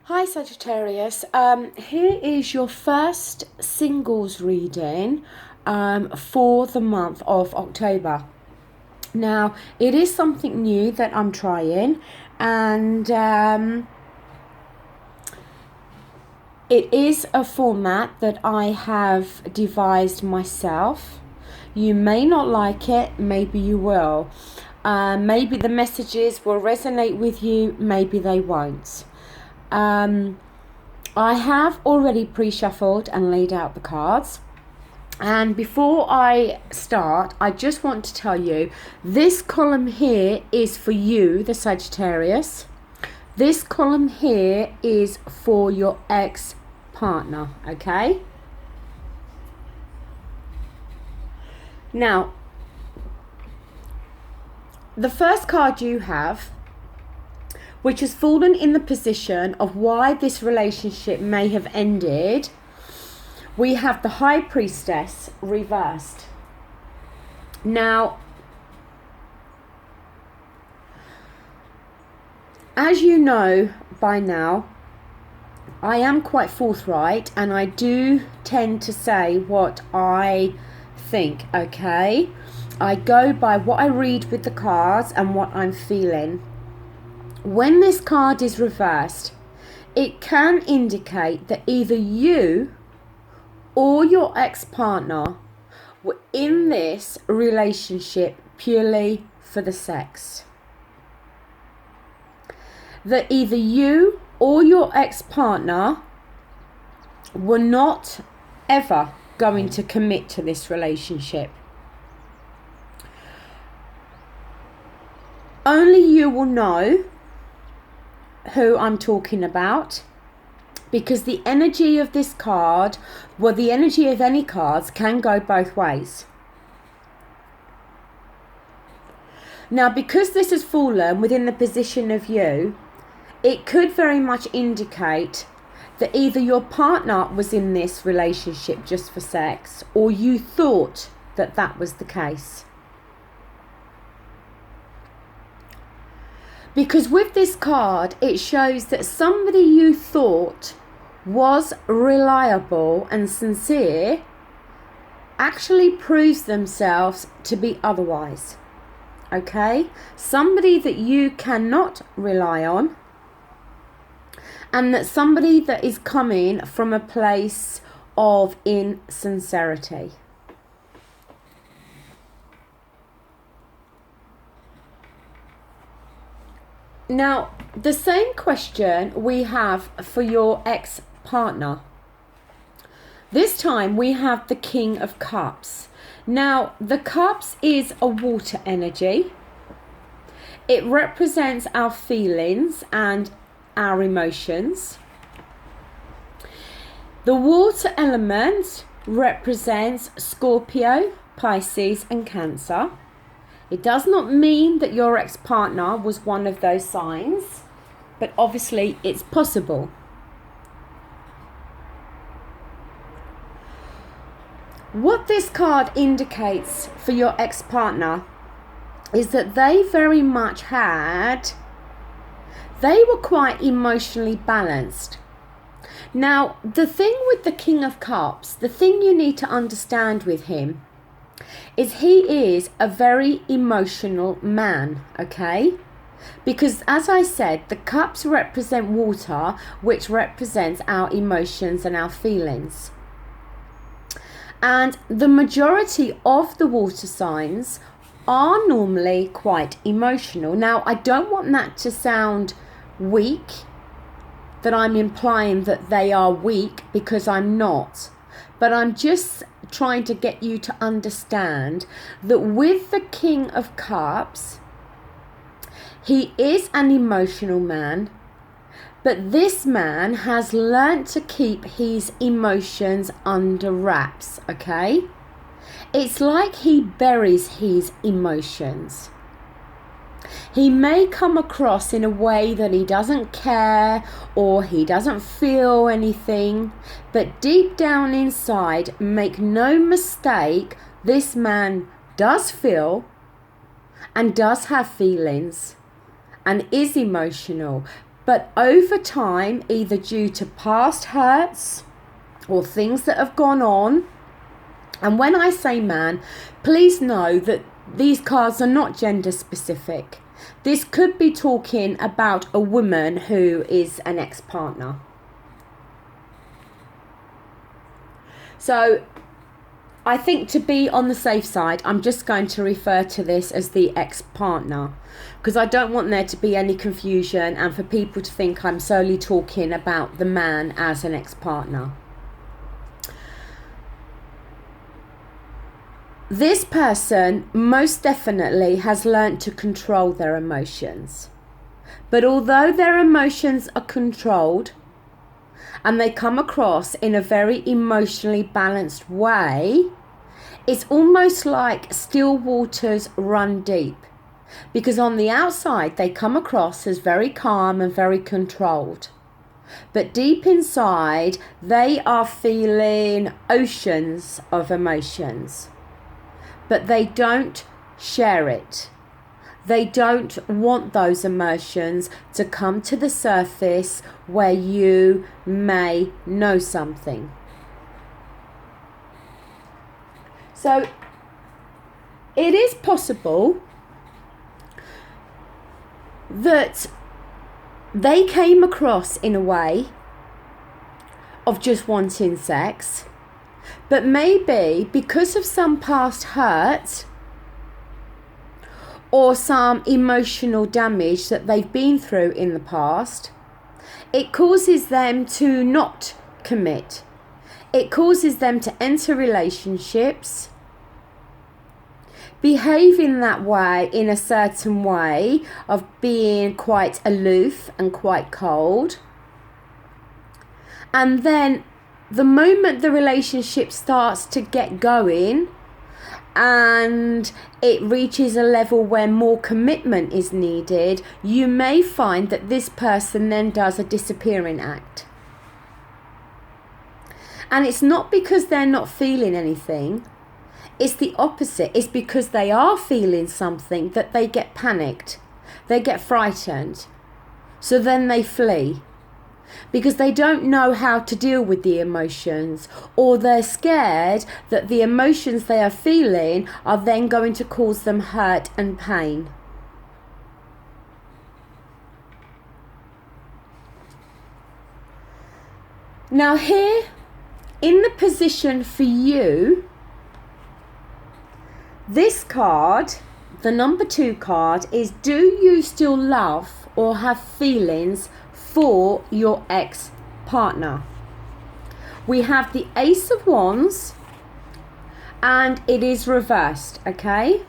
Hi Sagittarius, here is your first singles reading for the month of October. Now, it is something new that I'm trying, and it is a format that I have devised myself. You may not like it, maybe you will. Maybe the messages will resonate with you, maybe they won't. I have already pre-shuffled and laid out the cards. And before I start, I just want to tell you, this column here is for you, the Sagittarius. This column here is for your ex-partner, okay? Now, the first card you have, which has fallen in the position of why this relationship may have ended, we have the High Priestess reversed. Now, as you know by now, I am quite forthright and I do tend to say what I think, okay? I go by what I read with the cards and what I'm feeling. When this card is reversed, it can indicate that either you or your ex-partner were in this relationship purely for the sex. That either you or your ex-partner were not ever going to commit to this relationship. Only you will know who I'm talking about, because the energy of this card, well, the energy of any cards can go both ways. Now, because this has fallen within the position of you, it could very much indicate that either your partner was in this relationship just for sex, or you thought that that was the case. Because with this card, it shows that somebody you thought was reliable and sincere actually proves themselves to be otherwise. Okay? Somebody that you cannot rely on, and that somebody that is coming from a place of insincerity. Now, the same question we have for your ex-partner. This time we have the King of Cups. Now, the Cups is a water energy. It represents our feelings and our emotions. The water element represents Scorpio, Pisces and Cancer. It does not mean that your ex-partner was one of those signs, but obviously it's possible. What this card indicates for your ex-partner is that they very much they were quite emotionally balanced. Now, the thing with the King of Cups, the thing you need to understand with him is he is a very emotional man, okay? Because as I said, the cups represent water, which represents our emotions and our feelings. And the majority of the water signs are normally quite emotional. Now, I don't want that to sound weak, that I'm implying that they are weak, because I'm not. But I'm just trying to get you to understand that with the King of Cups, he is an emotional man, but this man has learnt to keep his emotions under wraps, okay? It's like he buries his emotions. He may come across in a way that he doesn't care or he doesn't feel anything, but deep down inside, make no mistake, this man does feel and does have feelings and is emotional, But over time, either due to past hurts or things that have gone on, and when I say man, please know that these cards are not gender specific. This could be talking about a woman who is an ex-partner. So I think to be on the safe side, I'm just going to refer to this as the ex-partner, because I don't want there to be any confusion and for people to think I'm solely talking about the man as an ex-partner. This person most definitely has learnt to control their emotions. But although their emotions are controlled and they come across in a very emotionally balanced way, it's almost like still waters run deep. Because on the outside they come across as very calm and very controlled. But deep inside they are feeling oceans of emotions. But they don't share it. They don't want those emotions to come to the surface where you may know something. So it is possible that they came across in a way of just wanting sex. But maybe because of some past hurt or some emotional damage that they've been through in the past, it causes them to not commit. It causes them to enter relationships, behave in that way, in a certain way of being quite aloof and quite cold. And then the moment the relationship starts to get going and it reaches a level where more commitment is needed, you may find that this person then does a disappearing act. And it's not because they're not feeling anything, it's the opposite. It's because they are feeling something that they get panicked, they get frightened, so then they flee. Because they don't know how to deal with the emotions, or they're scared that the emotions they are feeling are then going to cause them hurt and pain. Now here, in the position for you, this card, the number 2 card, is do you still love or have feelings for your ex-partner? We have the Ace of Wands and it is reversed, okay?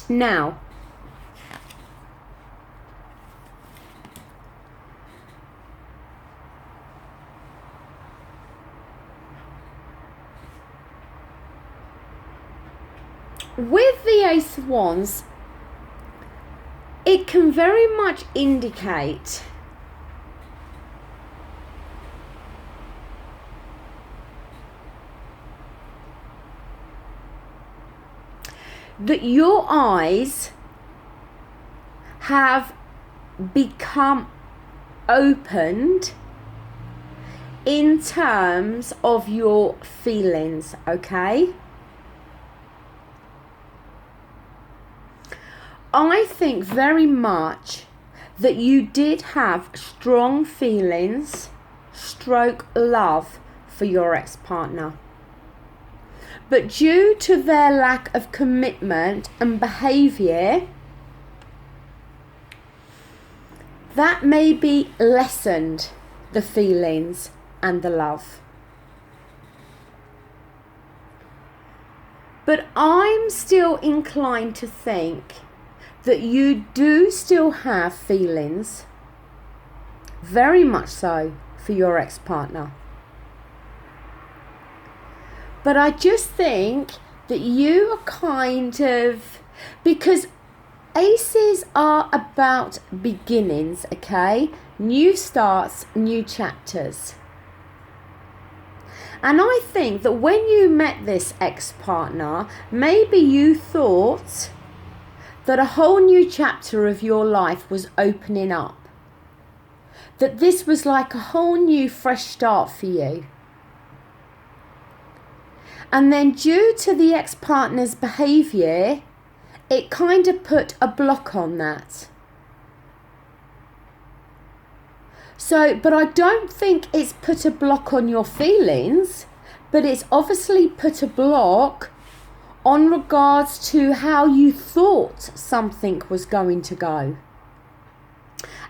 Now, with the Ace of Wands, it can very much indicate that your eyes have become opened in terms of your feelings, okay? I think very much that you did have strong feelings, stroke love for your ex-partner. But due to their lack of commitment and behaviour, that maybe lessened the feelings and the love. But I'm still inclined to think that you do still have feelings, very much so, for your ex-partner. But I just think that you are kind of, because aces are about beginnings, okay? New starts, new chapters. And I think that when you met this ex-partner, maybe you thought that a whole new chapter of your life was opening up. that this was like a whole new fresh start for you. And then due to the ex-partner's behaviour, it kind of put a block on that. So, but I don't think it's put a block on your feelings, but it's obviously put a block on regards to how you thought something was going to go.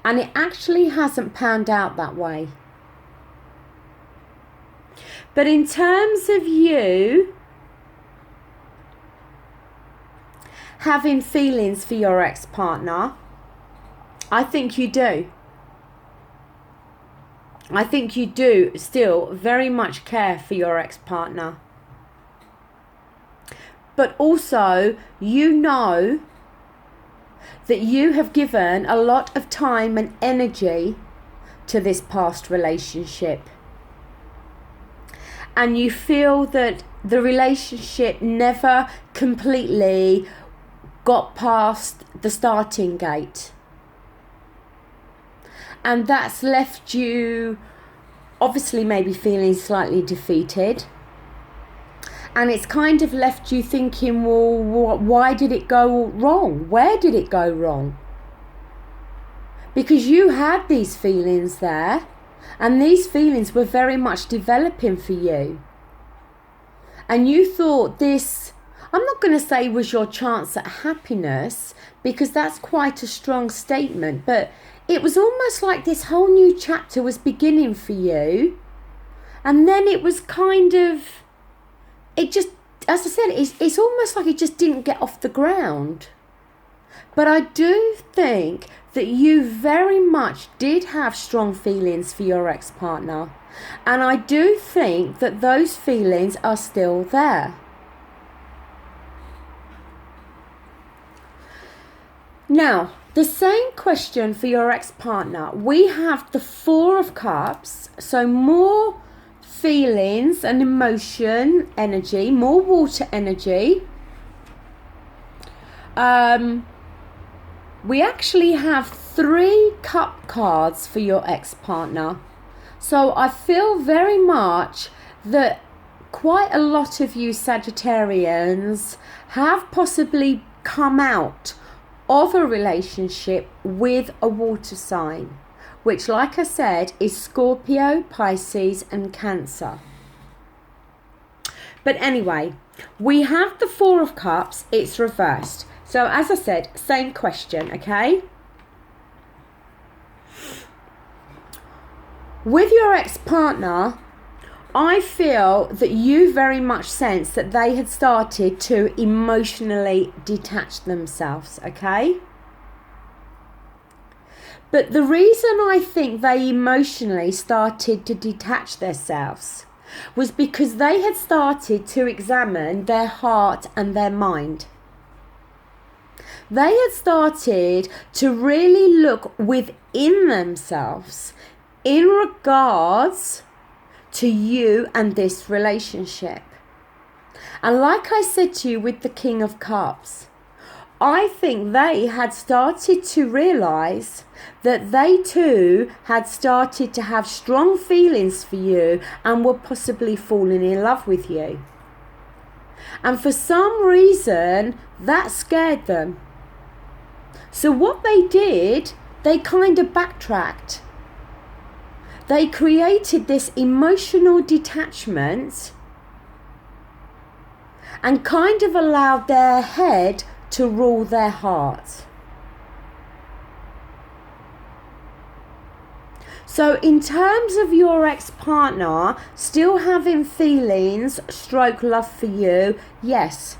And it actually hasn't panned out that way. But in terms of you having feelings for your ex-partner, I think you do. I think you do still very much care for your ex-partner. But also, you know that you have given a lot of time and energy to this past relationship. And you feel that the relationship never completely got past the starting gate. And that's left you obviously maybe feeling slightly defeated. And it's kind of left you thinking, well, why did it go wrong? Where did it go wrong? Because you had these feelings there, and these feelings were very much developing for you. And you thought this, I'm not going to say was your chance at happiness, because that's quite a strong statement, but it was almost like this whole new chapter was beginning for you. And then it was kind of, it just, as I said, it's almost like it just didn't get off the ground. But I do think that you very much did have strong feelings for your ex-partner. And I do think that those feelings are still there. Now, the same question for your ex-partner. We have the Four of Cups, so more feelings and emotion energy, more water energy. We actually have 3 cup cards for your ex-partner. So I feel very much that quite a lot of you Sagittarians have possibly come out of a relationship with a water sign, which, like I said, is Scorpio, Pisces and Cancer. But anyway, we have the Four of Cups, it's reversed. So as I said, same question, okay? With your ex-partner, I feel that you very much sense that they had started to emotionally detach themselves, okay? But the reason I think they emotionally started to detach themselves was because they had started to examine their heart and their mind. They had started to really look within themselves in regards to you and this relationship. And like I said to you with the King of Cups, I think they had started to realise that they too had started to have strong feelings for you and were possibly falling in love with you. And for some reason, that scared them. So what they did, they kind of backtracked. They created this emotional detachment and kind of allowed their head to rule their heart. So in terms of your ex-partner still having feelings, stroke love for you, yes.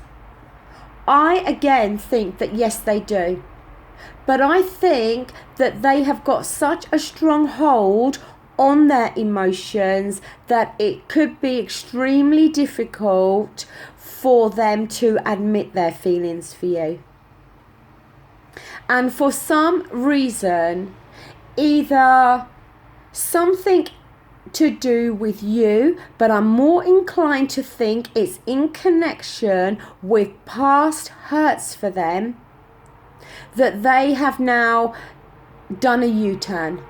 I again think that yes, they do. But I think that they have got such a strong hold on their emotions that it could be extremely difficult for them to admit their feelings for you. And for some reason, either something to do with you, but I'm more inclined to think it's in connection with past hurts for them, that they have now done a U-turn.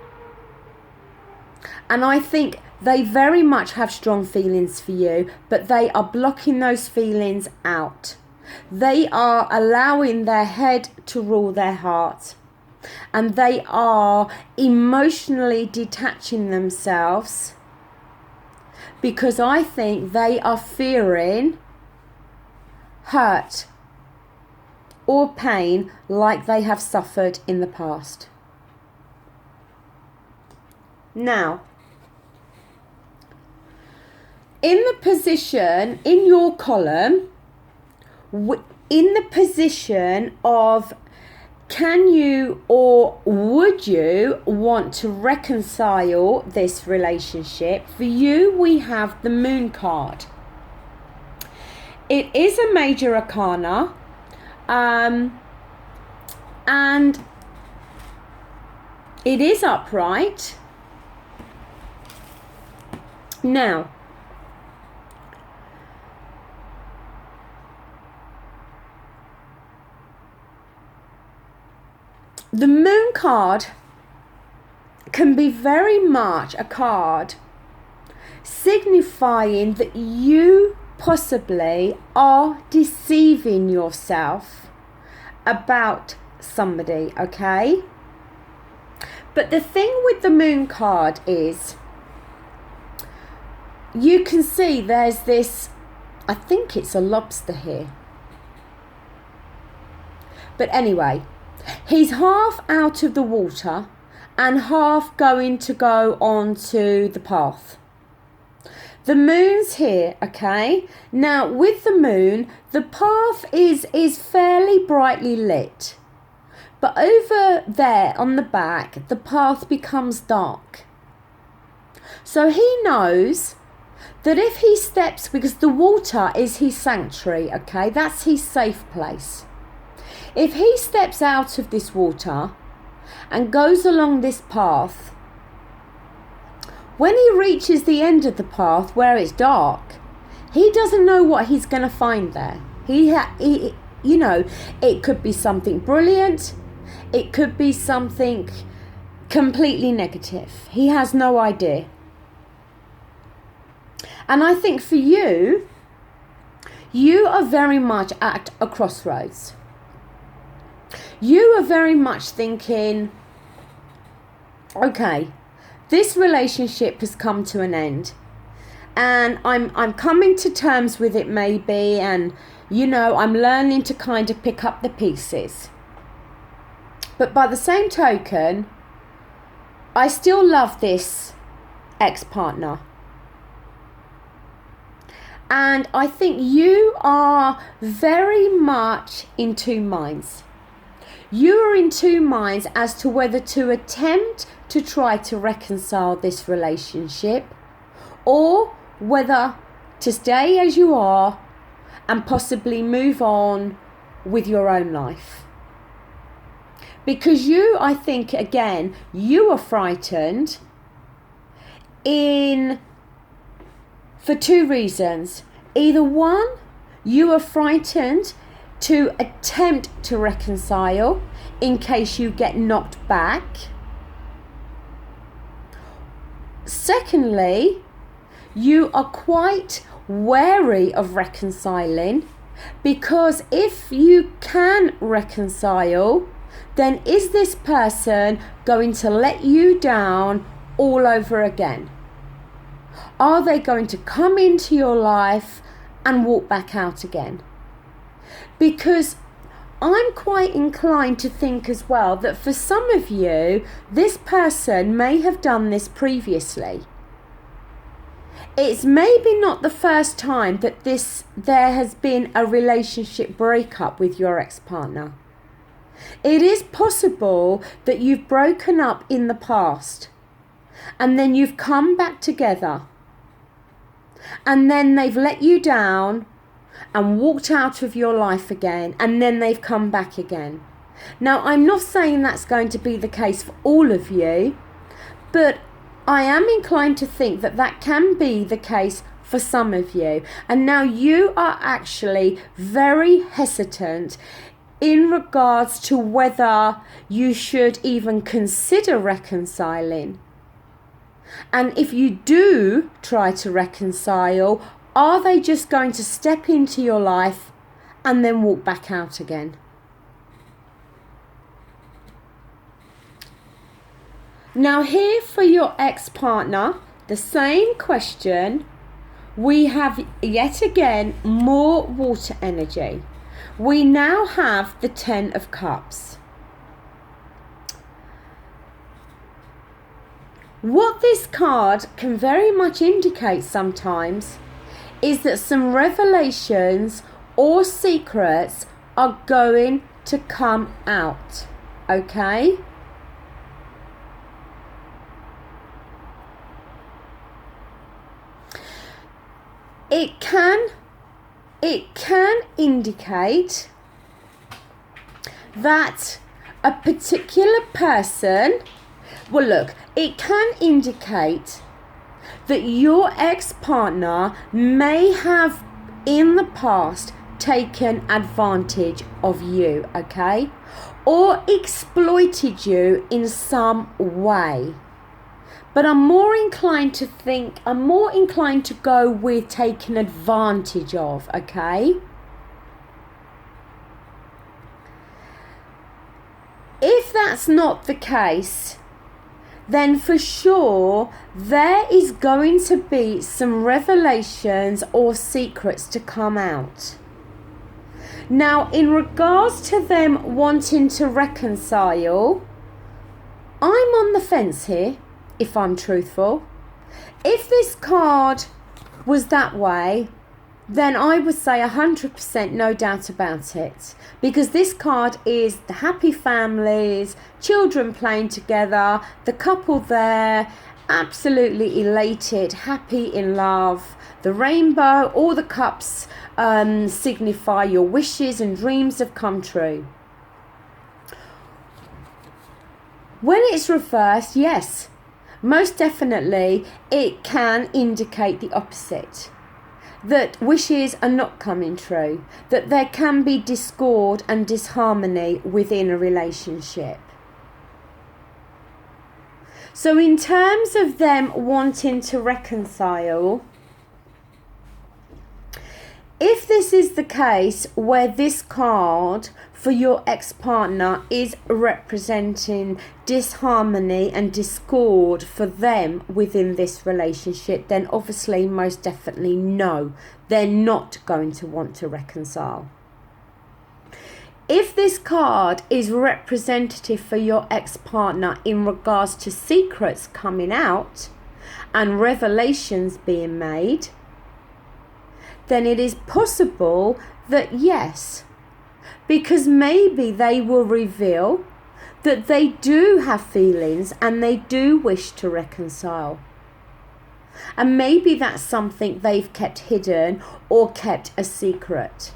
And I think they very much have strong feelings for you, but they are blocking those feelings out. They are allowing their head to rule their heart. And they are emotionally detaching themselves because I think they are fearing hurt or pain like they have suffered in the past. Now, in the position, in your column, in the position of can you or would you want to reconcile this relationship? For you, we have the Moon card. It is a major arcana, and it is upright. Now, the Moon card can be very much a card signifying that you possibly are deceiving yourself about somebody, okay? But the thing with the Moon card is you can see there's this, I think it's a lobster here. But anyway, he's half out of the water and half going to go onto the path. The moon's here, okay? Now, with the moon, the path is fairly brightly lit. But over there on the back, the path becomes dark. So he knows that if he steps, because the water is his sanctuary, okay? That's his safe place. If he steps out of this water and goes along this path, when he reaches the end of the path where it's dark, he doesn't know what he's going to find there. He you know, it could be something brilliant. It could be something completely negative. He has no idea. And I think for you, you are very much at a crossroads. You are very much thinking, okay, this relationship has come to an end. And I'm coming to terms with it maybe, and you know, I'm learning to kind of pick up the pieces. But by the same token, I still love this ex-partner. And I think you are very much in two minds. You are in two minds as to whether to attempt to try to reconcile this relationship or whether to stay as you are and possibly move on with your own life. Because you, I think, again, you are frightened for two reasons. Either one, you are frightened to attempt to reconcile in case you get knocked back. Secondly, you are quite wary of reconciling because if you can reconcile, then is this person going to let you down all over again? Are they going to come into your life and walk back out again? Because I'm quite inclined to think as well that for some of you, this person may have done this previously. It's maybe not the first time that there has been a relationship breakup with your ex-partner. It is possible that you've broken up in the past and then you've come back together and then they've let you down and walked out of your life again, and then they've come back again. Now, I'm not saying that's going to be the case for all of you, but I am inclined to think that that can be the case for some of you. And now you are actually very hesitant in regards to whether you should even consider reconciling. And if you do try to reconcile, are they just going to step into your life and then walk back out again? Now here for your ex-partner, the same question. We have yet again more water energy. We now have the 10 of Cups. What this card can very much indicate sometimes is that some revelations or secrets are going to come out, okay? It can indicate that a particular person, well look, it can indicate that your ex-partner may have in the past taken advantage of you, okay? Or exploited you in some way. But I'm more inclined to go with taken advantage of, okay? If that's not the case, then for sure there is going to be some revelations or secrets to come out. Now, in regards to them wanting to reconcile, I'm on the fence here. If I'm truthful, if this card was that way, then I would say 100% no doubt about it, because this card is the happy families, children playing together, the couple there, absolutely elated, happy in love, the rainbow, all the cups signify your wishes and dreams have come true. When it's reversed, yes, most definitely, it can indicate the opposite. That wishes are not coming true. That there can be discord and disharmony within a relationship. So in terms of them wanting to reconcile, if this is the case where this card for your ex-partner is representing disharmony and discord for them within this relationship, then obviously most definitely no, they're not going to want to reconcile. If this card is representative for your ex-partner in regards to secrets coming out and revelations being made, then it is possible that yes, because maybe they will reveal that they do have feelings and they do wish to reconcile. And maybe that's something they've kept hidden or kept a secret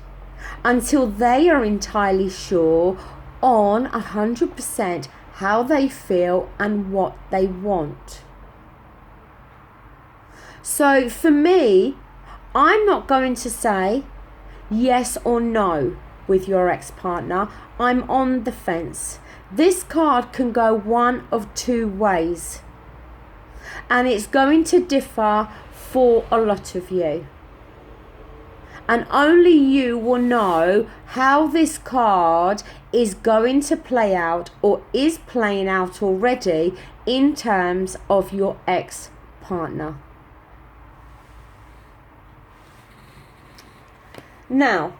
until they are entirely sure on 100% how they feel and what they want. So for me, I'm not going to say yes or no with your ex-partner. I'm on the fence. This card can go one of two ways, and it's going to differ for a lot of you. And only you will know how this card is going to play out or is playing out already in terms of your ex-partner. Now,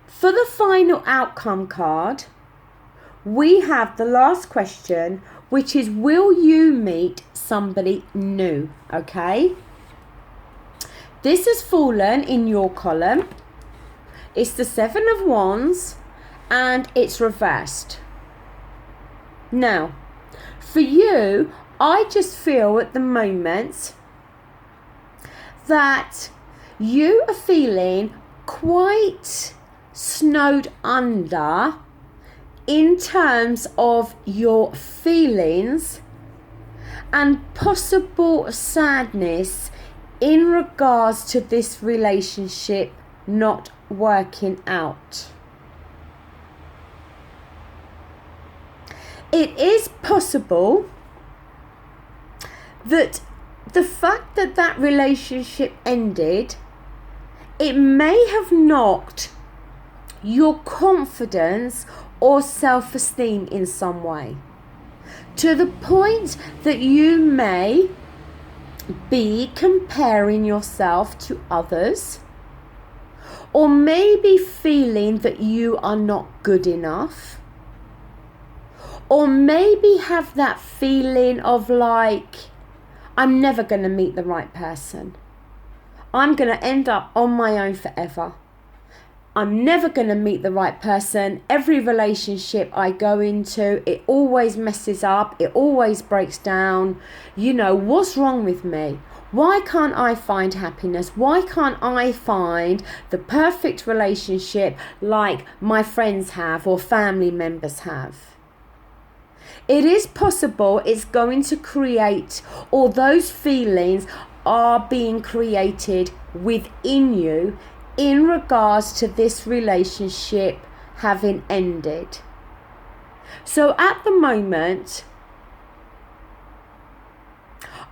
for the final outcome card, we have the last question, which is, will you meet somebody new? Okay. This has fallen in your column. It's the 7 of Wands and it's reversed. Now, for you, I just feel at the moment that you are feeling quite snowed under in terms of your feelings and possible sadness in regards to this relationship not working out. It is possible that the fact that that relationship ended, it may have knocked your confidence or self-esteem in some way, to the point that you may be comparing yourself to others, or maybe feeling that you are not good enough, or maybe have that feeling of like, I'm never going to meet the right person. I'm going to end up on my own forever. I'm never going to meet the right person. Every relationship I go into, it always messes up. It always breaks down. You know, what's wrong with me? Why can't I find happiness? Why can't I find the perfect relationship like my friends have or family members have? It is possible it's going to create, or those feelings are being created within you in regards to this relationship having ended. So at the moment,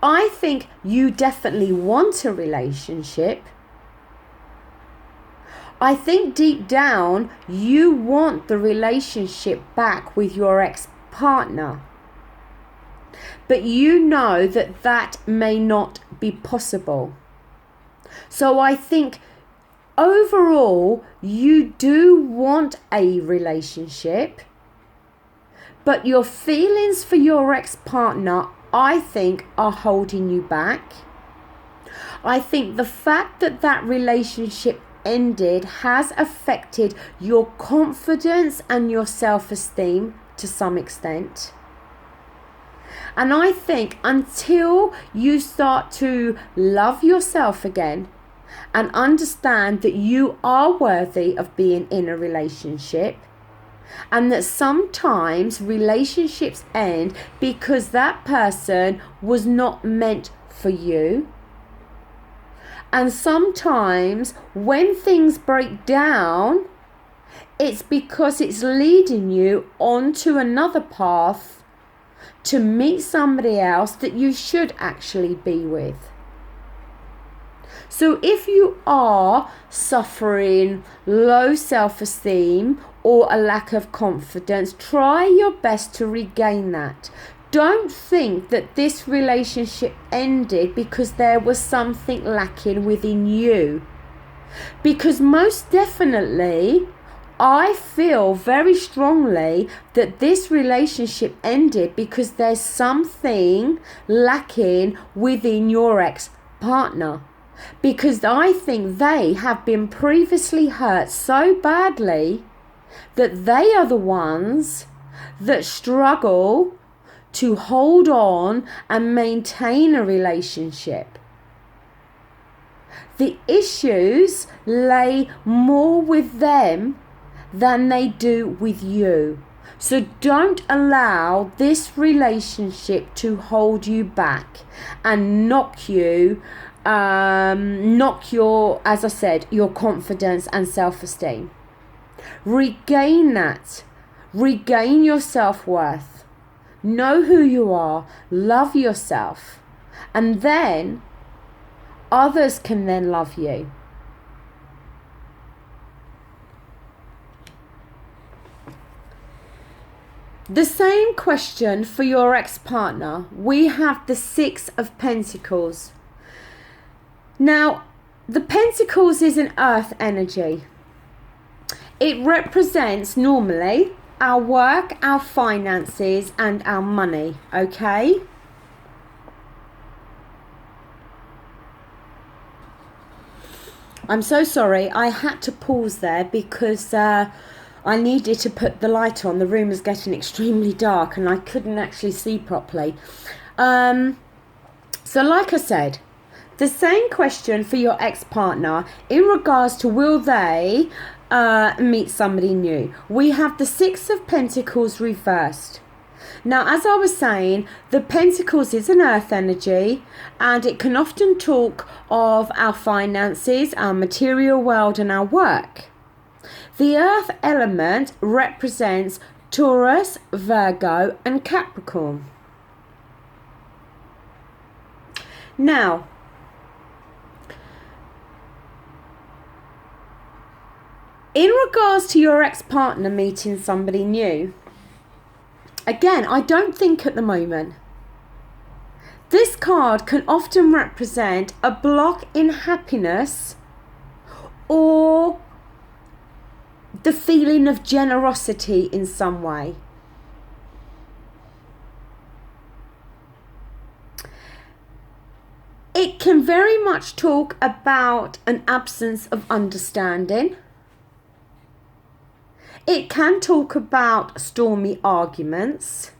I think you definitely want a relationship. I think deep down you want the relationship back with your ex-partner. But you know that that may not be possible. So I think overall you do want a relationship, but your feelings for your ex-partner, I think, are holding you back. I think the fact that that relationship ended has affected your confidence and your self-esteem to some extent. And I think until you start to love yourself again and understand that you are worthy of being in a relationship, and that sometimes relationships end because that person was not meant for you, and sometimes when things break down, it's because it's leading you onto another path to meet somebody else that you should actually be with. So if you are suffering low self-esteem or a lack of confidence, try your best to regain that. Don't think that this relationship ended because there was something lacking within you. Because most definitely, I feel very strongly that this relationship ended because there's something lacking within your ex-partner. Because I think they have been previously hurt so badly that they are the ones that struggle to hold on and maintain a relationship. The issues lay more with them than they do with you. So don't allow this relationship to hold you back and knock your, as I said, your confidence and self-esteem. Regain that. Regain your self-worth. Know who you are. Love yourself. And then others can then love you. The same question for your ex-partner. We have the Six of Pentacles. Now, the Pentacles is an earth energy. It represents normally our work, our finances, and our money, okay? I'm so sorry, I had to pause there because I needed to put the light on. The room was getting extremely dark and I couldn't actually see properly. So like I said, the same question for your ex-partner in regards to will they meet somebody new. We have the Six of Pentacles reversed. Now, as I was saying, the Pentacles is an earth energy and it can often talk of our finances, our material world and our work. The earth element represents Taurus, Virgo and Capricorn. Now, in regards to your ex-partner meeting somebody new, again, I don't think at the moment. This card can often represent a block in happiness or the feeling of generosity in some way. It can very much talk about an absence of understanding. It can talk about stormy arguments.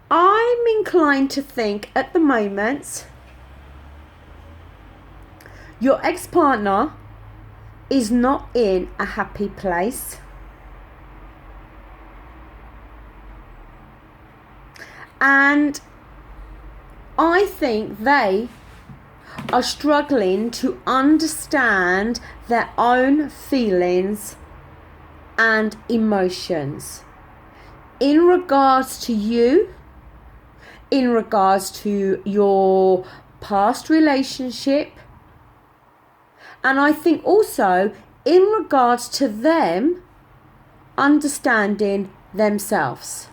I'm inclined to think at the moment your ex-partner is not in a happy place. And I think they are struggling to understand their own feelings and emotions in regards to you, in regards to your past relationship, and I think also in regards to them understanding themselves.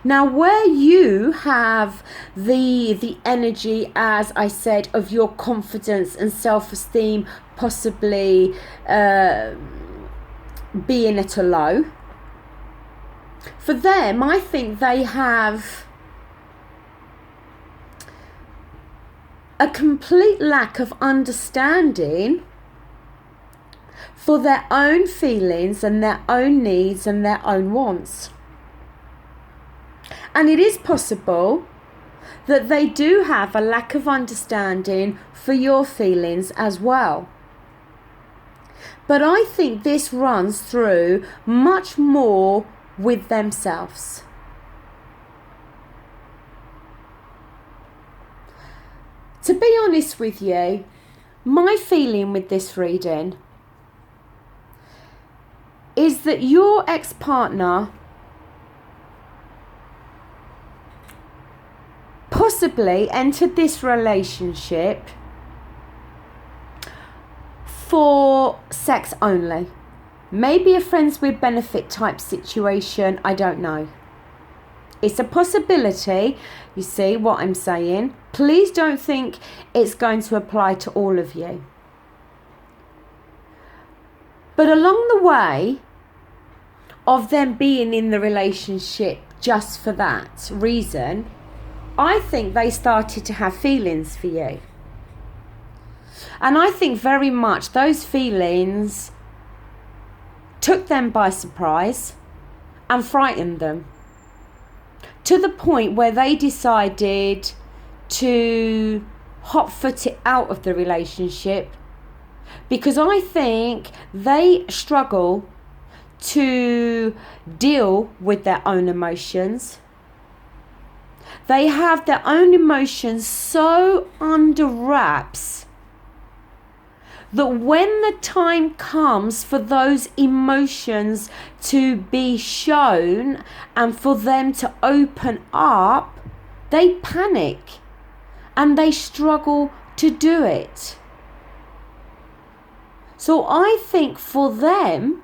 Now, where you have the energy, as I said, of your confidence and self-esteem possibly being at a low, for them, I think they have a complete lack of understanding for their own feelings and their own needs and their own wants. And it is possible that they do have a lack of understanding for your feelings as well. But I think this runs through much more with themselves. To be honest with you, my feeling with this reading is that your ex-partner possibly entered this relationship for sex only. Maybe a friends with benefit type situation, I don't know. It's a possibility. You see what I'm saying? Please don't think it's going to apply to all of you. But along the way of them being in the relationship just for that reason, I think they started to have feelings for you. And I think very much those feelings took them by surprise and frightened them to the point where they decided to hot-foot it out of the relationship, because I think they struggle to deal with their own emotions. They have their own emotions so under wraps that when the time comes for those emotions to be shown and for them to open up, they panic and they struggle to do it. So I think for them,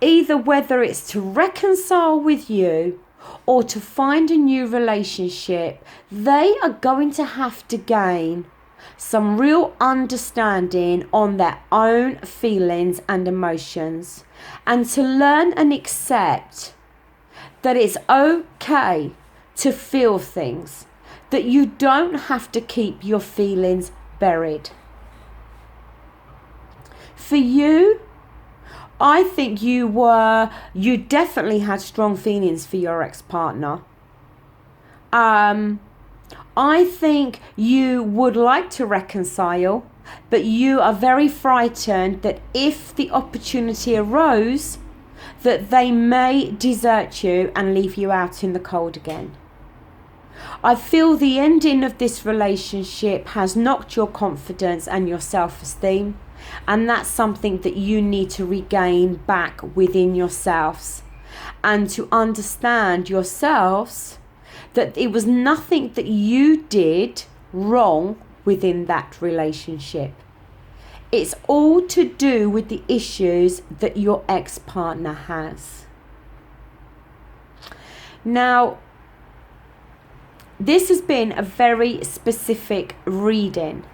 either whether it's to reconcile with you or to find a new relationship, they are going to have to gain some real understanding on their own feelings and emotions, and to learn and accept that it's okay to feel things, that you don't have to keep your feelings buried. For you, I think you definitely had strong feelings for your ex-partner. I think you would like to reconcile, but you are very frightened that if the opportunity arose, that they may desert you and leave you out in the cold again. I feel the ending of this relationship has knocked your confidence and your self-esteem, and that's something that you need to regain back within yourselves, and to understand yourselves that it was nothing that you did wrong within that relationship. It's all to do with the issues that your ex-partner has. Now, this has been a very specific reading,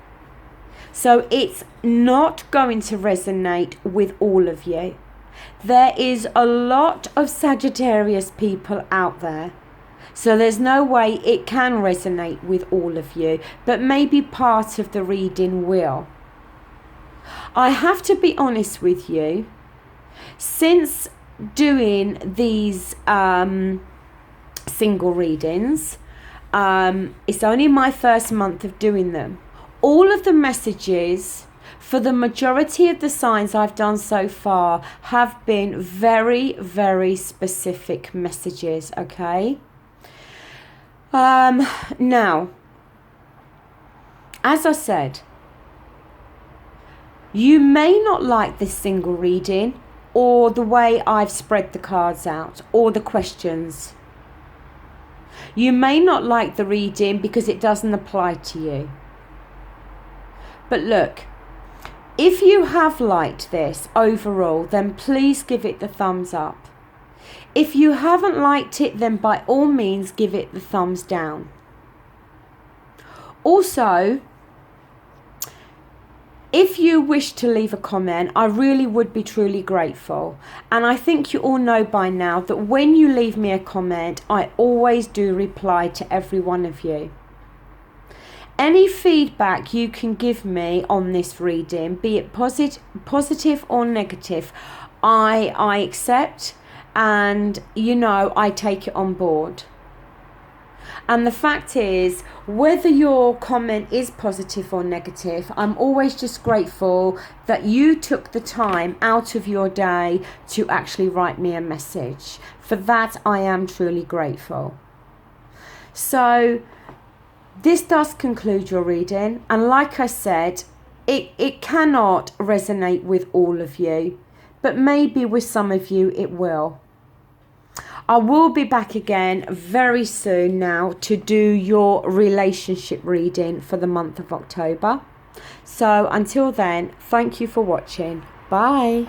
so it's not going to resonate with all of you. There is a lot of Sagittarius people out there, so there's no way it can resonate with all of you, but maybe part of the reading will. I have to be honest with you, since doing these single readings, it's only my first month of doing them. All of the messages for the majority of the signs I've done so far have been very, very specific messages, okay? Now, as I said, you may not like this single reading, or the way I've spread the cards out, or the questions. You may not like the reading because it doesn't apply to you. But look, if you have liked this overall, then please give it the thumbs up. If you haven't liked it, then by all means give it the thumbs down. Also, if you wish to leave a comment, I really would be truly grateful. And I think you all know by now that when you leave me a comment, I always do reply to every one of you. Any feedback you can give me on this reading, be it positive or negative, I accept, and I take it on board. And the fact is, whether your comment is positive or negative, I'm always just grateful that you took the time out of your day to actually write me a message. For that, I am truly grateful. So, this does conclude your reading. And like I said, it cannot resonate with all of you, but maybe with some of you it will. I will be back again very soon now to do your relationship reading for the month of October. So until then, thank you for watching. Bye.